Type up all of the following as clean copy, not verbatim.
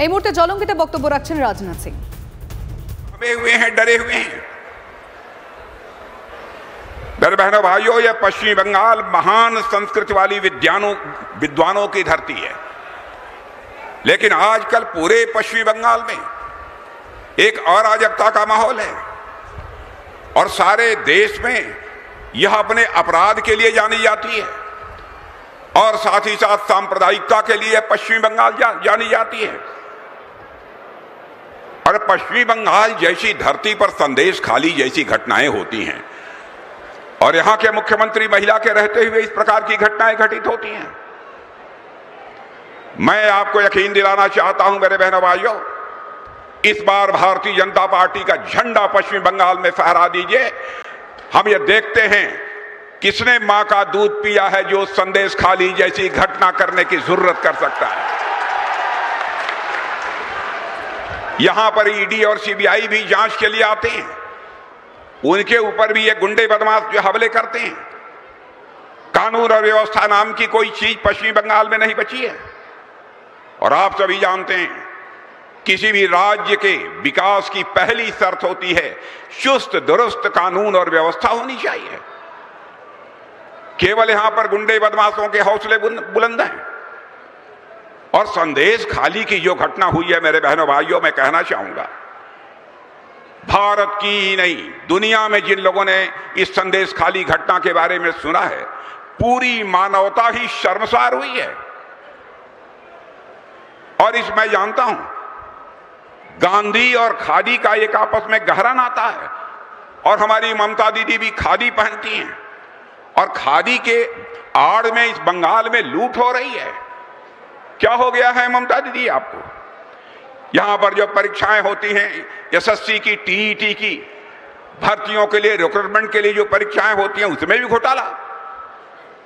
এই মুহূর্তে জলঙ্গিতে বক্তব্য রাখছেন রাজনাথ সিং। हुए हैं, डरे हुए हैं। मेरे बहनों भाइयों, यह पश्चिमी बंगाल महान संस्कृति वाली विद्वानों की धरती है, लेकिन आजकल पूरे पश्चिमी बंगाल में एक अराजकता का माहौल है और सारे देश में यह अपने अपराध के लिए जानी जाती है और साथ ही साथ सांप्रदायिकता के लिए पश्चिमी बंगाल जानी जाती है। और पश्चिमी बंगाल जैसी धरती पर संदेश खाली जैसी घटनाएं होती हैं और यहां के मुख्यमंत्री महिला के रहते हुए इस प्रकार की घटनाएं घटित होती हैं। मैं आपको यकीन दिलाना चाहता हूं मेरे बहनों भाइयों, इस बार भारतीय जनता पार्टी का झंडा पश्चिम बंगाल में फहरा दीजिए। हम ये देखते हैं किसने मां का दूध पिया है जो संदेश खाली जैसी घटना करने की जरूरत कर सकता है। यहां पर ईडी और सीबीआई भी जांच के लिए आते हैं, उनके ऊपर भी ये गुंडे बदमाश जो हमले करते हैं। कानून और व्यवस्था नाम की कोई चीज पश्चिमी बंगाल में नहीं बची है। और आप सभी जानते हैं किसी भी राज्य के विकास की पहली शर्त होती है चुस्त दुरुस्त कानून और व्यवस्था होनी चाहिए। केवल यहां पर गुंडे बदमाशों के हौसले बुलंद हैं। और संदेश खाली की जो घटना हुई है मेरे बहनों भाइयों, मैं कहना चाहूंगा भारत की ही नहीं दुनिया में जिन लोगों ने इस संदेश खाली घटना के बारे में सुना है, पूरी मानवता ही शर्मसार हुई है। और इस मैं जानता हूं गांधी और खादी का एक आपस में गहरा नाता है और हमारी ममता दीदी भी खादी पहनती हैं और खादी के आड़ में इस बंगाल में लूट हो रही है। क्या हो गया है ममता दीदी आपको? यहां पर जो परीक्षाएं होती हैं एसएससी की, टीईटी की, भर्तियों के लिए रिक्रूटमेंट के लिए जो परीक्षाएं होती हैं उसमें भी घोटाला,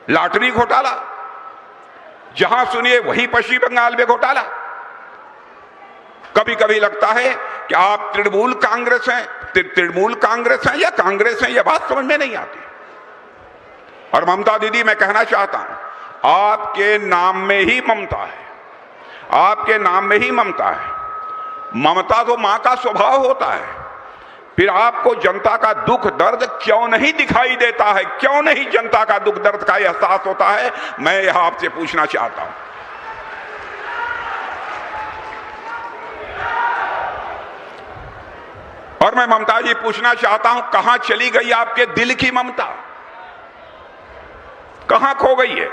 लॉटरी घोटाला, जहां सुनिए वही पश्चिम बंगाल में घोटाला। कभी कभी लगता है कि आप तृणमूल कांग्रेस हैं या कांग्रेस हैं, यह बात समझ में नहीं आती। और ममता दीदी मैं कहना चाहता हूं आपके नाम में ही ममता है, आपके नाम में ही ममता है। ममता तो मां का स्वभाव होता है, फिर आपको जनता का दुख दर्द क्यों नहीं दिखाई देता है? क्यों नहीं जनता का दुख दर्द का एहसास होता है? मैं यह आपसे पूछना चाहता हूं। और मैं ममता जी पूछना चाहता हूं कहां चली गई आपके दिल की ममता? कहां खो गई है?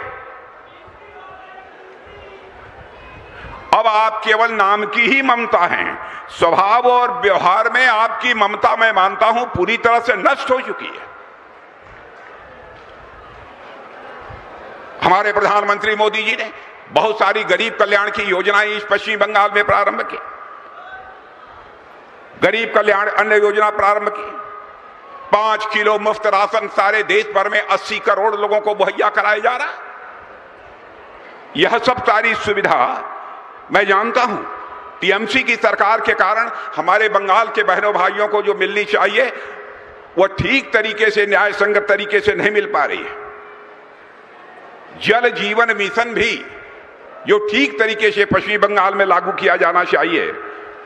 अब आप केवल नाम की ही ममता हैं, स्वभाव और व्यवहार में आपकी ममता मैं मानता हूं पूरी तरह से नष्ट हो चुकी है। हमारे प्रधानमंत्री मोदी जी ने बहुत सारी गरीब कल्याण की योजनाएं इस पश्चिम बंगाल में प्रारंभ की। गरीब कल्याण अन्न योजना प्रारंभ की, 5 किलो मुफ्त राशन सारे देश भर में 80 करोड़ लोगों को मुहैया कराया जा रहा है। यह सब सारी सुविधा मैं जानता हूं टीएमसी की सरकार के कारण हमारे बंगाल के बहनों भाइयों को जो मिलनी चाहिए वह ठीक तरीके से, न्याय संगत तरीके से नहीं मिल पा रही है। जल जीवन मिशन भी जो ठीक तरीके से पश्चिमी बंगाल में लागू किया जाना चाहिए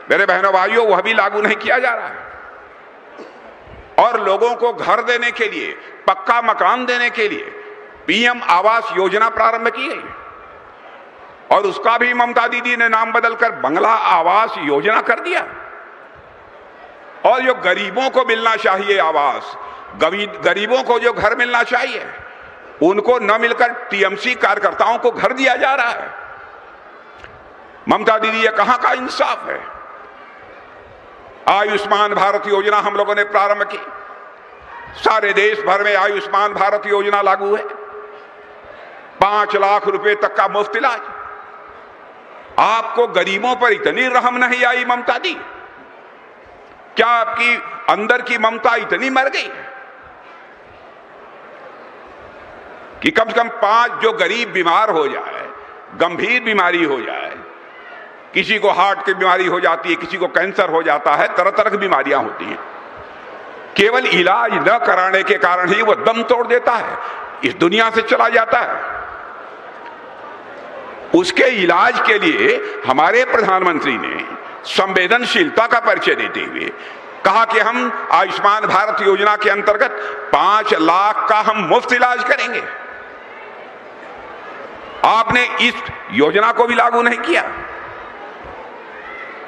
मेरे बहनों भाइयों, वह भी लागू नहीं किया जा रहा है। और लोगों को घर देने के लिए, पक्का मकान देने के लिए पीएम आवास योजना प्रारंभ की गई और उसका भी ममता दीदी ने नाम बदलकर बंगला आवास योजना कर दिया। और जो गरीबों को मिलना चाहिए आवास, गरीबों को जो घर मिलना चाहिए उनको न मिलकर टीएमसी कार्यकर्ताओं को घर दिया जा रहा है। ममता दीदी ये कहां का इंसाफ है? आयुष्मान भारत योजना हम लोगों ने प्रारंभ की, सारे देश भर में आयुष्मान भारत योजना लागू है, 5 लाख रुपए तक का मुफ्त इलाज। आपको गरीबों पर इतनी रहम नहीं आई ममता दी? क्या आपकी अंदर की ममता इतनी मर गई कि कम से कम 5 जो गरीब बीमार हो जाए, गंभीर बीमारी हो जाए, किसी को हार्ट की बीमारी हो जाती है, किसी को कैंसर हो जाता है, तरह तरह की बीमारियां होती हैं, केवल इलाज न कराने के कारण ही वह दम तोड़ देता है, इस दुनिया से चला जाता है। उसके इलाज के लिए हमारे प्रधानमंत्री ने संवेदनशीलता का परिचय देते हुए कहा कि हम आयुष्मान भारत योजना के अंतर्गत 5 लाख का हम मुफ्त इलाज करेंगे। आपने इस योजना को भी लागू नहीं किया।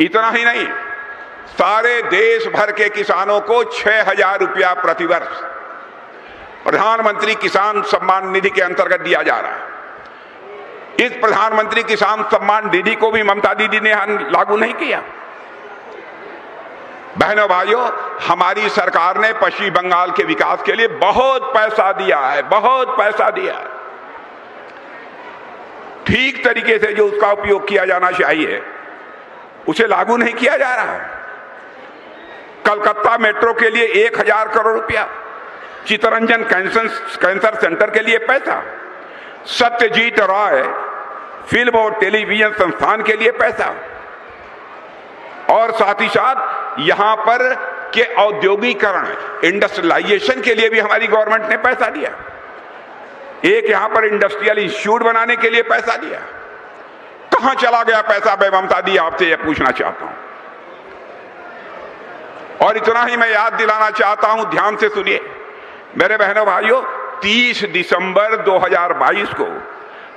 इतना ही नहीं, सारे देश भर के किसानों को 6,000 रुपया प्रतिवर्ष प्रधानमंत्री किसान सम्मान निधि के अंतर्गत दिया जा रहा है। इस प्रधानमंत्री किसान सम्मान निधि को भी ममता दीदी ने लागू नहीं किया। बहनों भाइयों, हमारी सरकार ने पश्चिम बंगाल के विकास के लिए बहुत पैसा दिया है, बहुत पैसा दिया है। ठीक तरीके से जो उसका उपयोग किया जाना चाहिए उसे लागू नहीं किया जा रहा है। कलकत्ता मेट्रो के लिए 1,000 करोड़ रुपया, चित्तरंजन कैंसर सेंटर के लिए पैसा, सत्यजीत राय फिल्म और टेलीविजन संस्थान के लिए पैसा, और साथ ही साथ यहां पर के औद्योगिकरण इंडस्ट्रियलाइजेशन के लिए भी हमारी गवर्नमेंट ने पैसा दिया। एक यहां पर इंडस्ट्रियल इंस्टीट्यूट बनाने के लिए पैसा दिया। कहां चला गया पैसा? मैं ममता दी आपसे यह पूछना चाहता हूं। और इतना ही मैं याद दिलाना चाहता हूं, ध्यान से सुनिए मेरे बहनों भाइयों, 30 दिसंबर 2022 को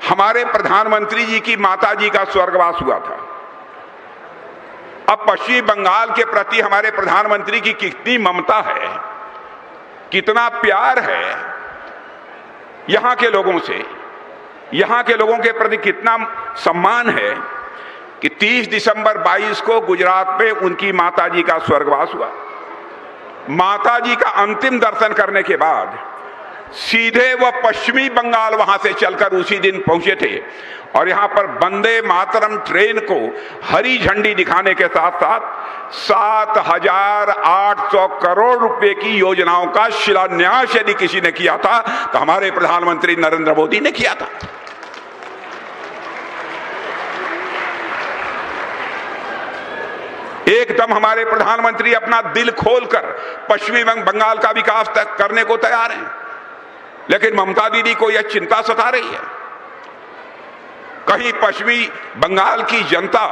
हमारे प्रधानमंत्री जी की माता जी का स्वर्गवास हुआ था। अब पश्चिम बंगाल के प्रति हमारे प्रधानमंत्री की कितनी ममता है, कितना प्यार है यहां के लोगों से, यहां के लोगों के प्रति कितना सम्मान है कि 30 दिसंबर 22 को गुजरात में उनकी माता जी का स्वर्गवास हुआ। माता जी का अंतिम दर्शन करने के बाद सीधे वह पश्चिमी बंगाल वहां से चलकर उसी दिन पहुंचे थे और यहां पर वंदे मातरम ट्रेन को हरी झंडी दिखाने के साथ साथ 7,800 करोड़ रुपए की योजनाओं का शिलान्यास यदि किसी ने किया था तो हमारे प्रधानमंत्री नरेंद्र मोदी ने किया था। एकदम हमारे प्रधानमंत्री अपना दिल खोलकर पश्चिमी बंगाल का विकास तक करने को तैयार हैं, लेकिन ममता दीदी को यह चिंता सता रही है कहीं पश्चिमी बंगाल की जनता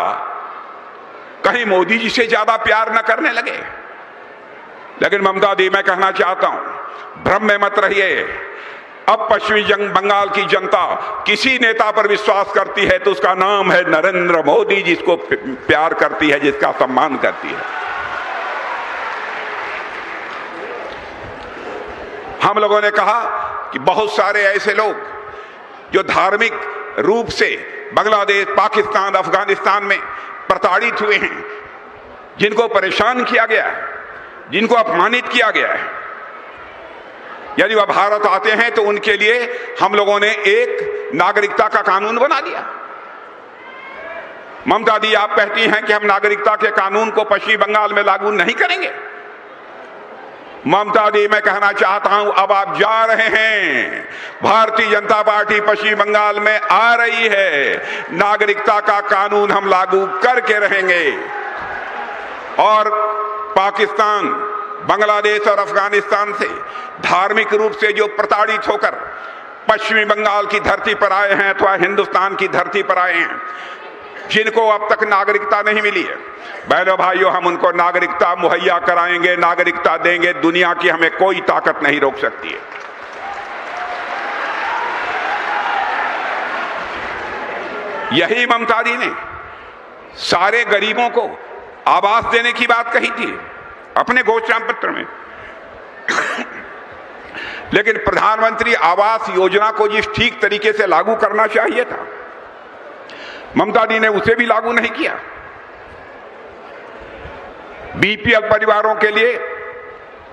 कहीं मोदी जी से ज्यादा प्यार न करने लगे। लेकिन ममता दी, मैं कहना चाहता हूं, भ्रम में मत रहिए। अब पश्चिमी बंगाल की जनता किसी नेता पर विश्वास करती है तो उसका नाम है नरेंद्र मोदी, जिसको प्यार करती है, जिसका सम्मान करती है। हम लोगों ने कहा कि बहुत सारे ऐसे लोग जो धार्मिक रूप से बांग्लादेश, पाकिस्तान, अफगानिस्तान में प्रताड़ित हुए हैं, जिनको परेशान किया गया है, जिनको अपमानित किया गया है, यदि वह भारत आते हैं तो उनके लिए हम लोगों ने एक नागरिकता का कानून बना दिया। ममता दी, आप कहती हैं कि हम नागरिकता के कानून को पश्चिम बंगाल में लागू नहीं करेंगे। ममता दी, मैं कहना चाहता हूं, अब आप जा रहे हैं, भारतीय जनता पार्टी पश्चिम बंगाल में आ रही है, नागरिकता का कानून हम लागू करके रहेंगे और पाकिस्तान, बांग्लादेश और अफगानिस्तान से धार्मिक रूप से जो प्रताड़ित होकर पश्चिमी बंगाल की धरती पर आए हैं अथवा हिंदुस्तान की धरती पर आए हैं, जिनको अब तक नागरिकता नहीं मिली है, बहनों भाइयों, हम उनको नागरिकता मुहैया कराएंगे, नागरिकता देंगे। दुनिया की हमें कोई ताकत नहीं रोक सकती है। यही ममता दी ने सारे गरीबों को आवास देने की बात कही थी अपने घोषणा पत्र में। लेकिन प्रधानमंत्री आवास योजना को जिस ठीक तरीके से लागू करना चाहिए था, ममता दी ने उसे भी लागू नहीं किया। बीपीएल परिवारों के लिए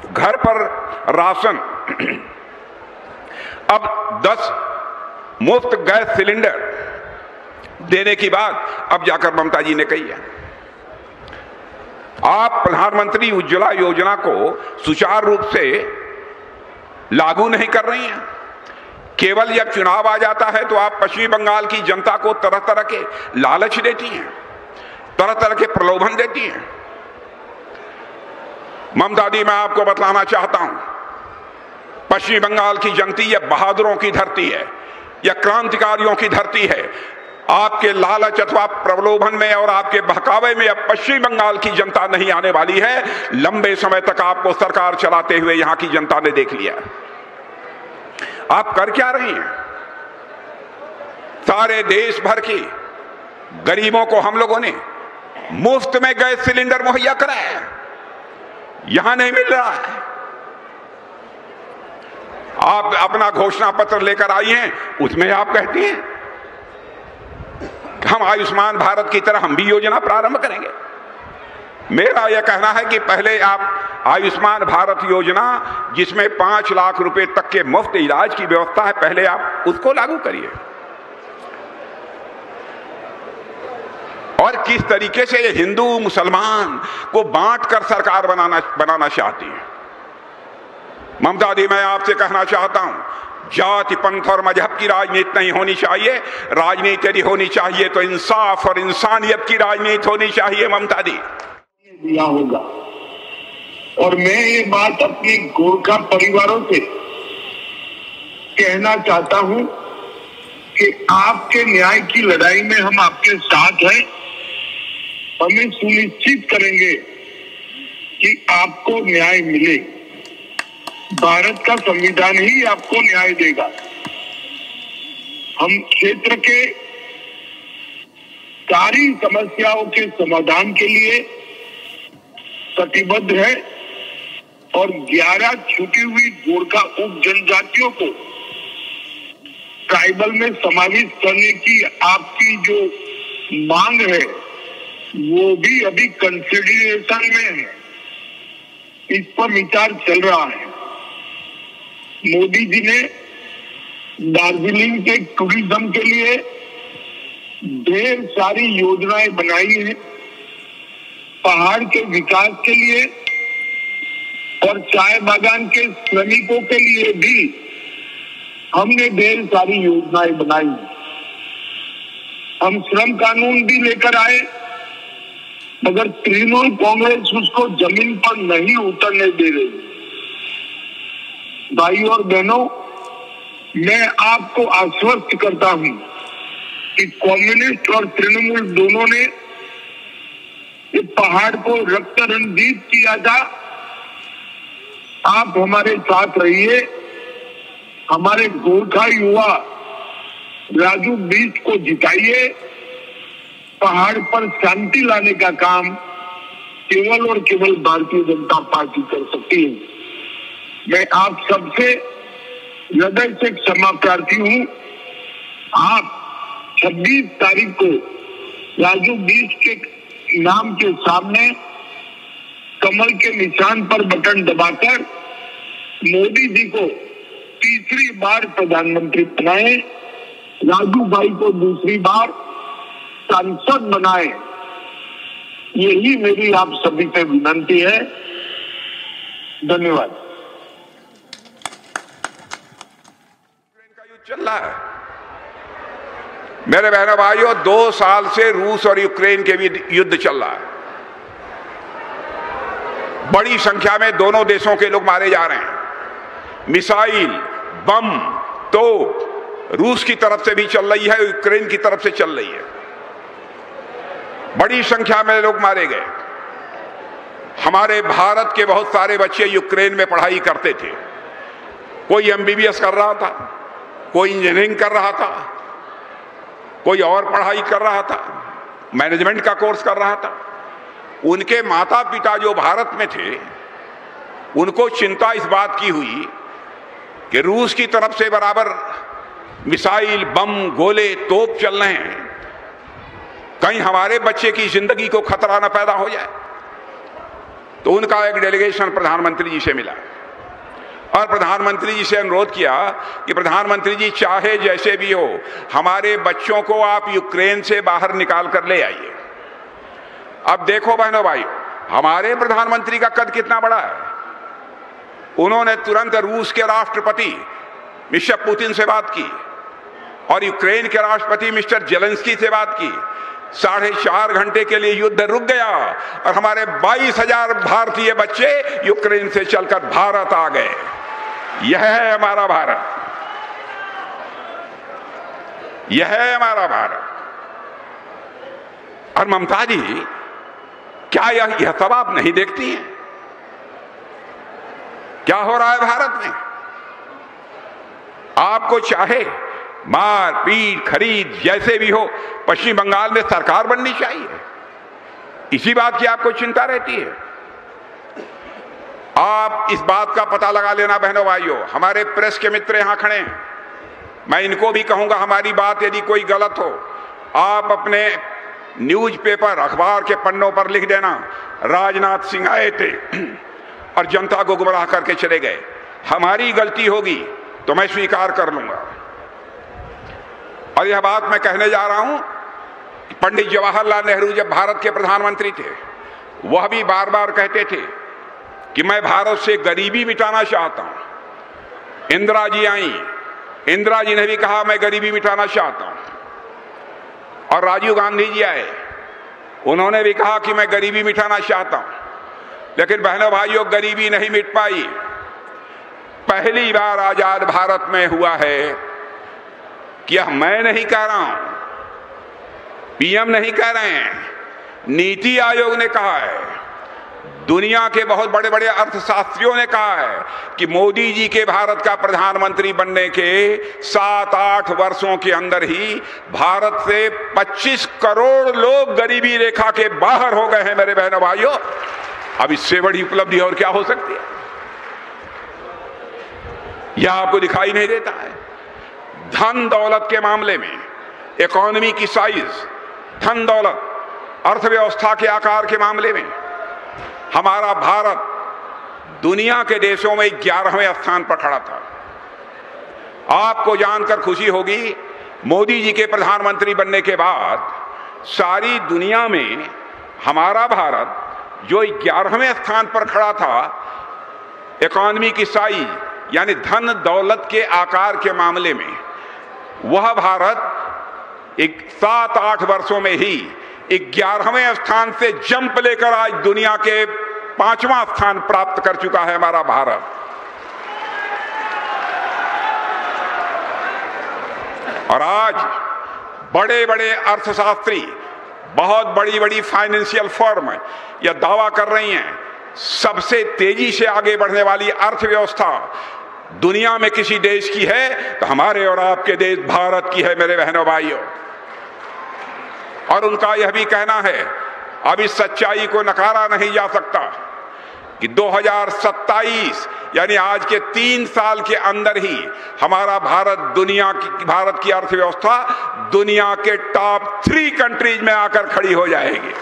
घर पर राशन, अब 10 मुफ्त गैस सिलेंडर देने की बात अब जाकर ममता जी ने कही है। आप प्रधानमंत्री उज्ज्वला योजना को सुचारू रूप से लागू नहीं कर रही हैं। केवल जब चुनाव आ जाता है तो आप पश्चिम बंगाल की जनता को तरह तरह के लालच देती हैं, तरह तरह के प्रलोभन देती हैं। ममता दी, मैं आपको बतलाना चाहता हूं, पश्चिम बंगाल की जनता यह बहादुरों की धरती है, यह क्रांतिकारियों की धरती है। आपके लालच अथवा प्रलोभन में और आपके बहकावे में अब पश्चिम बंगाल की जनता नहीं आने वाली है। लंबे समय तक आपको सरकार चलाते हुए यहां की जनता ने देख लिया। आप कर क्या रही हैं? सारे देश भर की गरीबों को हम लोगों ने मुफ्त में गैस सिलेंडर मुहैया कराया, यहां नहीं मिल रहा है। आप अपना घोषणा पत्र लेकर आई हैं, उसमें आप कहती हैं हम आयुष्मान भारत की तरह हम भी योजना प्रारंभ करेंगे। मेरा यह कहना है कि पहले आप आयुष्मान भारत योजना, जिसमें 5 लाख रुपए तक के मुफ्त इलाज की व्यवस्था है, पहले आप उसको लागू करिए। और किस तरीके से ये हिंदू मुसलमान को बांटकर सरकार बनाना चाहती है। ममता दी, मैं आपसे कहना चाहता हूं, जाति पंथ और मजहब की राजनीति नहीं होनी चाहिए। राजनीति यदि होनी चाहिए तो इंसाफ और इंसानियत की राजनीति होनी चाहिए। ममता दी दिया होगा। और मैं ये बात अपनी गोरखा परिवारों से कहना चाहता हूं कि आपके न्याय की लड़ाई में हम आपके साथ हैं। हमें सुनिश्चित करेंगे कि आपको न्याय मिले। भारत का संविधान ही आपको न्याय देगा। हम क्षेत्र के सारी समस्याओं के समाधान के लिए कटिबद्ध है और 11 छूटी हुई गोरखा उप जनजातियों को ट्राइबल में समाविष्ट करने की आपकी जो मांग है वो भी अभी कंसिडरेशन में है। इस पर विचार चल रहा है। मोदी जी ने दार्जिलिंग के टूरिज्म के लिए ढेर सारी योजनाएं बनाई हैं। पहाड़ के विकास के लिए और चाय बागान के श्रमिकों के लिए भी हमने ढेर सारी योजनाएं बनाई। हम श्रम कानून भी लेकर आए, मगर तृणमूल कांग्रेस उसको जमीन पर नहीं उतरने दे रही। भाई और बहनों, मैं आपको आश्वस्त करता हूं कि कम्युनिस्ट और तृणमूल दोनों ने इस पहाड़ को रक्त रंजीत किया था। आप हमारे साथ रहिए। हमारे गोरखा युवा राजू बीच को जिताइए। पहाड़ पर शांति लाने का काम केवल और केवल भारतीय जनता पार्टी कर सकती है। मैं आप सबसे हृदय से क्षमा प्रार्थी हूं। आप 26 तारीख को राजू बीच के नाम के सामने कमल के निशान पर बटन दबाकर मोदी जी को तीसरी बार प्रधानमंत्री बनाए, राजू भाई को दूसरी बार सांसद बनाए। यही मेरी आप सभी से विनती है। धन्यवाद। चल रहा है मेरे बहनों भाइयों, 2 साल से रूस और यूक्रेन के बीच युद्ध चल रहा है। बड़ी संख्या में दोनों देशों के लोग मारे जा रहे हैं। मिसाइल, बम, तोप रूस की तरफ से भी चल रही है, यूक्रेन की तरफ से चल रही है। बड़ी संख्या में लोग मारे गए। हमारे भारत के बहुत सारे बच्चे यूक्रेन में पढ़ाई करते थे। कोई एमबीबीएस कर रहा था, कोई इंजीनियरिंग कर रहा था, कोई और पढ़ाई कर रहा था, मैनेजमेंट का कोर्स कर रहा था। उनके माता पिता जो भारत में थे, उनको चिंता इस बात की हुई कि रूस की तरफ से बराबर मिसाइल, बम, गोले, तोप चल रहे हैं, कहीं हमारे बच्चे की जिंदगी को खतरा न पैदा हो जाए। तो उनका एक डेलीगेशन प्रधानमंत्री जी से मिला और प्रधानमंत्री जी से अनुरोध किया कि प्रधानमंत्री जी, चाहे जैसे भी हो, हमारे बच्चों को आप यूक्रेन से बाहर निकाल कर ले आइए। अब देखो बहनों भाई, हमारे प्रधानमंत्री का कद कितना बड़ा है। उन्होंने तुरंत रूस के राष्ट्रपति मिस्टर पुतिन से बात की और यूक्रेन के राष्ट्रपति मिस्टर जेलेंस्की से बात की। 4.5 घंटे के लिए युद्ध रुक गया और हमारे 22,000 भारतीय बच्चे यूक्रेन से चलकर भारत आ गए। यह है हमारा भारत, यह है हमारा भारत। और ममता जी, क्या यह सब आप नहीं देखती हैं? क्या हो रहा है भारत में? आपको चाहे मार पीट खरीद जैसे भी हो, पश्चिम बंगाल में सरकार बननी चाहिए। इसी बात की आपको चिंता रहती है। आप इस बात का पता लगा लेना बहनों भाइयों, हमारे प्रेस के मित्र यहां खड़े हैं, मैं इनको भी कहूंगा, हमारी बात यदि कोई गलत हो, आप अपने न्यूज़पेपर अखबार के पन्नों पर लिख देना, राजनाथ सिंह आए थे और जनता को गुमराह करके चले गए। हमारी गलती होगी तो मैं स्वीकार कर लूंगा। और यह बात मैं कहने जा रहा हूं कि पंडित जवाहरलाल नेहरू जब भारत के प्रधानमंत्री थे, वह भी बार बार कहते थे कि मैं भारत से गरीबी मिटाना चाहता हूं। इंदिरा जी आई, इंदिरा जी ने भी कहा मैं गरीबी मिटाना चाहता हूं। और राजीव गांधी जी आए, उन्होंने भी कहा कि मैं गरीबी मिटाना चाहता हूं। लेकिन बहनों भाइयों, गरीबी नहीं मिट पाई। पहली बार आजाद भारत में हुआ है कि यह मैं नहीं कह रहा हूं, पीएम नहीं कह रहे हैं, नीति आयोग ने कहा है, दुनिया के बहुत बड़े बड़े अर्थशास्त्रियों ने कहा है कि मोदी जी के भारत का प्रधानमंत्री बनने के 7-8 वर्षों के अंदर ही भारत से 25 करोड़ लोग गरीबी रेखा के बाहर हो गए हैं। मेरे बहनों भाइयों, अब इससे बड़ी उपलब्धि और क्या हो सकती है? यह आपको दिखाई नहीं देता है? धन दौलत के मामले में, इकोनॉमी की साइज, धन दौलत, अर्थव्यवस्था के आकार के मामले में हमारा भारत दुनिया के देशों में 11वें स्थान पर खड़ा था। आपको जानकर खुशी होगी, मोदी जी के प्रधानमंत्री बनने के बाद सारी दुनिया में हमारा भारत जो 11वें स्थान पर खड़ा था इकोनॉमी की साइज यानी धन दौलत के आकार के मामले में, वह भारत 7-8 वर्षों में ही 11वें स्थान से जंप लेकर आज दुनिया के 5वां स्थान प्राप्त कर चुका है हमारा भारत। और आज बड़े बड़े अर्थशास्त्री, बहुत बड़ी बड़ी फाइनेंशियल फर्म यह दावा कर रही हैं, सबसे तेजी से आगे बढ़ने वाली अर्थव्यवस्था दुनिया में किसी देश की है तो हमारे और आपके देश भारत की है मेरे बहनों भाइयों। और उनका यह भी कहना है, अब इस सच्चाई को नकारा नहीं जा सकता कि 2027 यानी आज के 3 साल के अंदर ही हमारा भारत की अर्थव्यवस्था दुनिया के टॉप 3 कंट्रीज में आकर खड़ी हो जाएगी।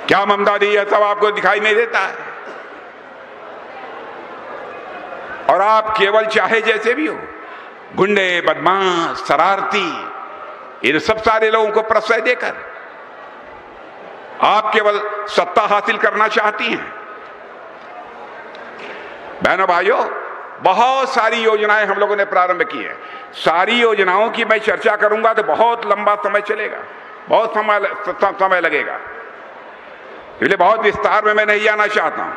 क्या ममता दी, यह सब आपको दिखाई नहीं देता है? और आप केवल चाहे जैसे भी हो, गुंडे, बदमाश, शरारती, इन सब सारे लोगों को प्रश्रय देकर आप केवल सत्ता हासिल करना चाहती हैं। बहनों भाइयों, बहुत सारी योजनाएं हम लोगों ने प्रारंभ की हैं। सारी योजनाओं की मैं चर्चा करूंगा तो बहुत लंबा समय चलेगा, बहुत समय लगेगा, इसलिए बहुत विस्तार में मैं नहीं जाना चाहता हूं।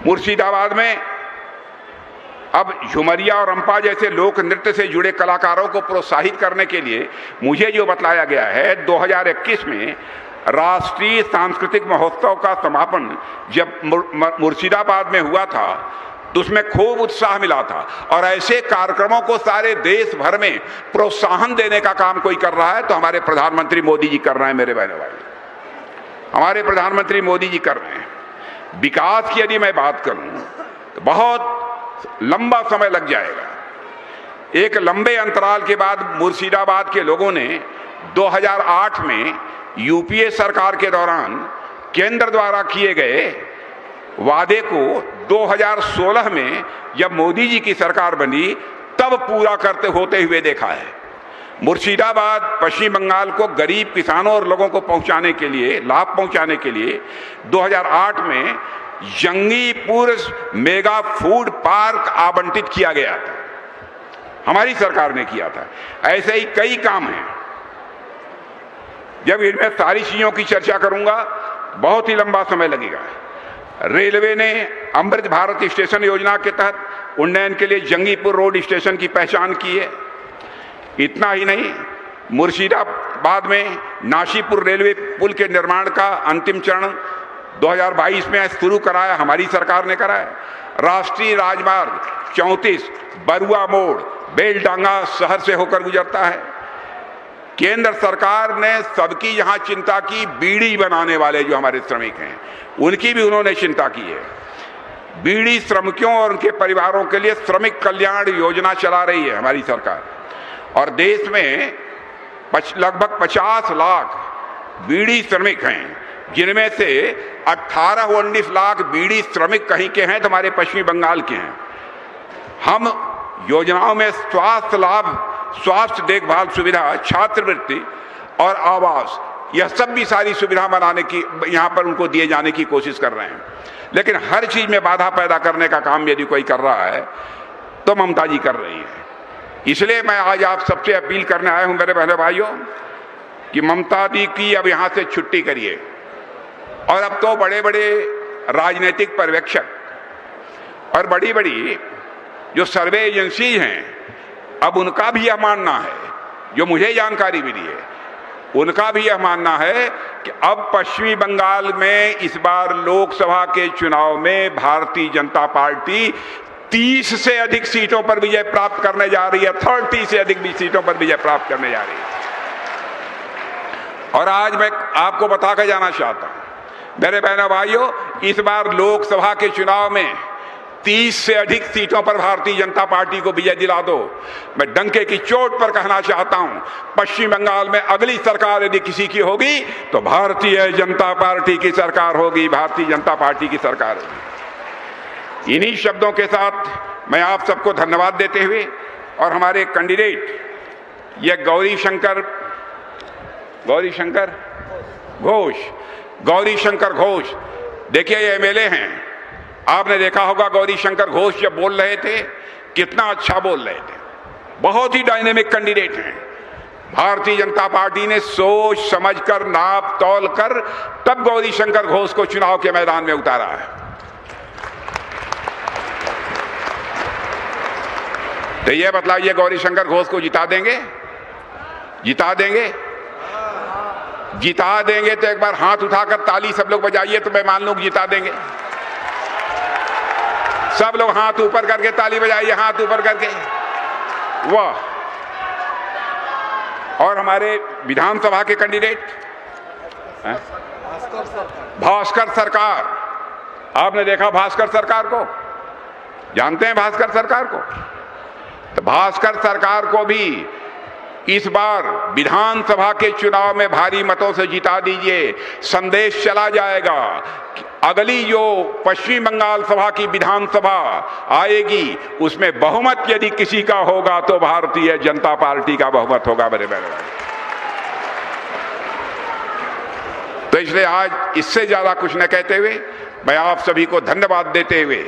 मुर्शिदाबाद में अब झुमरिया और रंपा जैसे लोक नृत्य से जुड़े कलाकारों को प्रोत्साहित करने के लिए मुझे जो बतलाया गया है, 2021 में राष्ट्रीय सांस्कृतिक महोत्सव का समापन जब मुर्शिदाबाद में हुआ था तो उसमें खूब उत्साह मिला था। और ऐसे कार्यक्रमों को सारे देश भर में प्रोत्साहन देने का काम कोई कर रहा है तो हमारे प्रधानमंत्री मोदी जी कर रहे हैं। मेरे बहनों भाई, हमारे प्रधानमंत्री मोदी जी कर रहे हैं। विकास की यदि मैं बात करूं तो बहुत लंबा समय लग जाएगा। एक लंबे अंतराल के बाद मुर्शिदाबाद के लोगों ने 2008 में यूपीए सरकार के दौरान केंद्र द्वारा किए गए वादे को 2016 में जब मोदी जी की सरकार बनी तब पूरा करते होते हुए देखा है। मुर्शिदाबाद पश्चिम बंगाल को गरीब किसानों और लोगों को पहुंचाने के लिए, लाभ पहुंचाने के लिए 2008 में जंगीपुर मेगा फूड पार्क आवंटित किया गया था, हमारी सरकार ने किया था। ऐसे ही कई काम हैं। जब इनमें सारी चीजों की चर्चा करूंगा बहुत ही लंबा समय लगेगा। रेलवे ने अमृत भारत स्टेशन योजना के तहत उन्नयन के लिए जंगीपुर रोड स्टेशन की पहचान की है। इतना ही नहीं, मुर्शिदाबाद में नाशीपुर रेलवे पुल के निर्माण का अंतिम चरण 2022 में शुरू कराया, हमारी सरकार ने कराया। राष्ट्रीय राजमार्ग 34 बरुआ मोड़ बेलडांगा शहर से होकर गुजरता है। केंद्र सरकार ने सबकी यहां चिंता की, बीड़ी बनाने वाले जो हमारे श्रमिक हैं उनकी भी उन्होंने चिंता की है। बीड़ी श्रमिकों और उनके परिवारों के लिए श्रमिक कल्याण योजना चला रही है हमारी सरकार। और देश में लगभग 50 लाख बीड़ी श्रमिक हैं, जिनमें से 18-19 लाख बीड़ी श्रमिक कहीं के हैं तो हमारे पश्चिमी बंगाल के हैं। हम योजनाओं में स्वास्थ्य लाभ, स्वास्थ्य देखभाल सुविधा, छात्रवृत्ति और आवास, यह सब भी सारी सुविधा बनाने की यहाँ पर उनको दिए जाने की कोशिश कर रहे हैं। लेकिन हर चीज में बाधा पैदा करने का काम यदि कोई कर रहा है तो ममता जी कर रही है। इसलिए मैं आज आप सबसे अपील करने आया हूं मेरे बहनों भाइयों कि ममता जी की अब यहां से छुट्टी करिए। और अब तो बड़े बड़े राजनीतिक पर्यवेक्षक और बड़ी बड़ी जो सर्वे एजेंसी हैं, अब उनका भी यह मानना है, जो मुझे जानकारी मिली है, उनका भी यह मानना है कि अब पश्चिमी बंगाल में इस बार लोकसभा के चुनाव में भारतीय जनता पार्टी 30 से अधिक सीटों पर विजय प्राप्त करने जा रही है, 30 से अधिक सीटों पर विजय प्राप्त करने जा रही है। और आज मैं आपको बताकर जाना चाहता हूं मेरे बहनों भाइयों, इस बार लोकसभा के चुनाव में 30 से अधिक सीटों पर भारतीय जनता पार्टी को विजय दिला दो। मैं डंके की चोट पर कहना चाहता हूं, पश्चिम बंगाल में अगली सरकार यदि किसी की होगी तो भारतीय जनता पार्टी की सरकार होगी, भारतीय जनता पार्टी की सरकार होगी। इन्हीं शब्दों के साथ मैं आप सबको धन्यवाद देते हुए और हमारे कैंडिडेट ये गौरी शंकर घोष, देखिए ये एमएलए हैं। आपने देखा होगा गौरी शंकर घोष जब बोल रहे थे कितना अच्छा बोल रहे थे, बहुत ही डायनेमिक कैंडिडेट हैं। भारतीय जनता पार्टी ने सोच समझकर, नाप तौल कर तब गौरी शंकर घोष को चुनाव के मैदान में उतारा है। तो ये बतलाइए, गौरी शंकर घोष को जिता देंगे? जिता देंगे? जिता देंगे तो एक बार हाथ उठाकर ताली सब लोग बजाइए तो मैं मान लूं जिता देंगे। सब लोग हाथ ऊपर करके ताली बजाइए, हाथ ऊपर करके, वाह। और हमारे विधानसभा के कैंडिडेट भास्कर सरकार, आपने देखा भास्कर सरकार को, जानते हैं भास्कर सरकार को? तो भास्कर सरकार को भी इस बार विधानसभा के चुनाव में भारी मतों से जिता दीजिए। संदेश चला जाएगा कि अगली जो पश्चिम बंगाल सभा की विधानसभा आएगी उसमें बहुमत यदि किसी का होगा तो भारतीय जनता पार्टी का बहुमत होगा मेरे बहनों। तो इसलिए आज इससे ज्यादा कुछ न कहते हुए मैं आप सभी को धन्यवाद देते हुए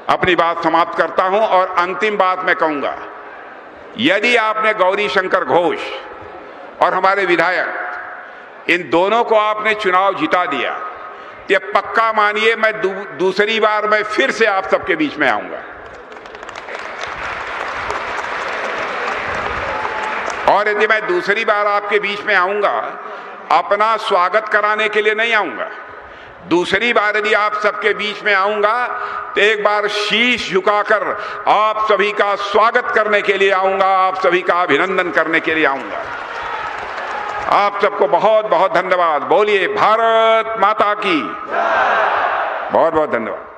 अपनी बात समाप्त करता हूं। और अंतिम बात मैं कहूंगा, यदि आपने गौरी शंकर घोष और हमारे विधायक इन दोनों को आपने चुनाव जिता दिया, ये पक्का मानिए मैं दूसरी बार मैं फिर से आप सबके बीच में आऊंगा। और यदि मैं दूसरी बार आपके बीच में आऊंगा, अपना स्वागत कराने के लिए नहीं आऊंगा। दूसरी बार यदि आप सबके बीच में आऊंगा तो एक बार शीश झुकाकर आप सभी का स्वागत करने के लिए आऊंगा, आप सभी का अभिनंदन करने के लिए आऊंगा। आप सबको बहुत बहुत धन्यवाद। बोलिए भारत माता की। बहुत बहुत धन्यवाद।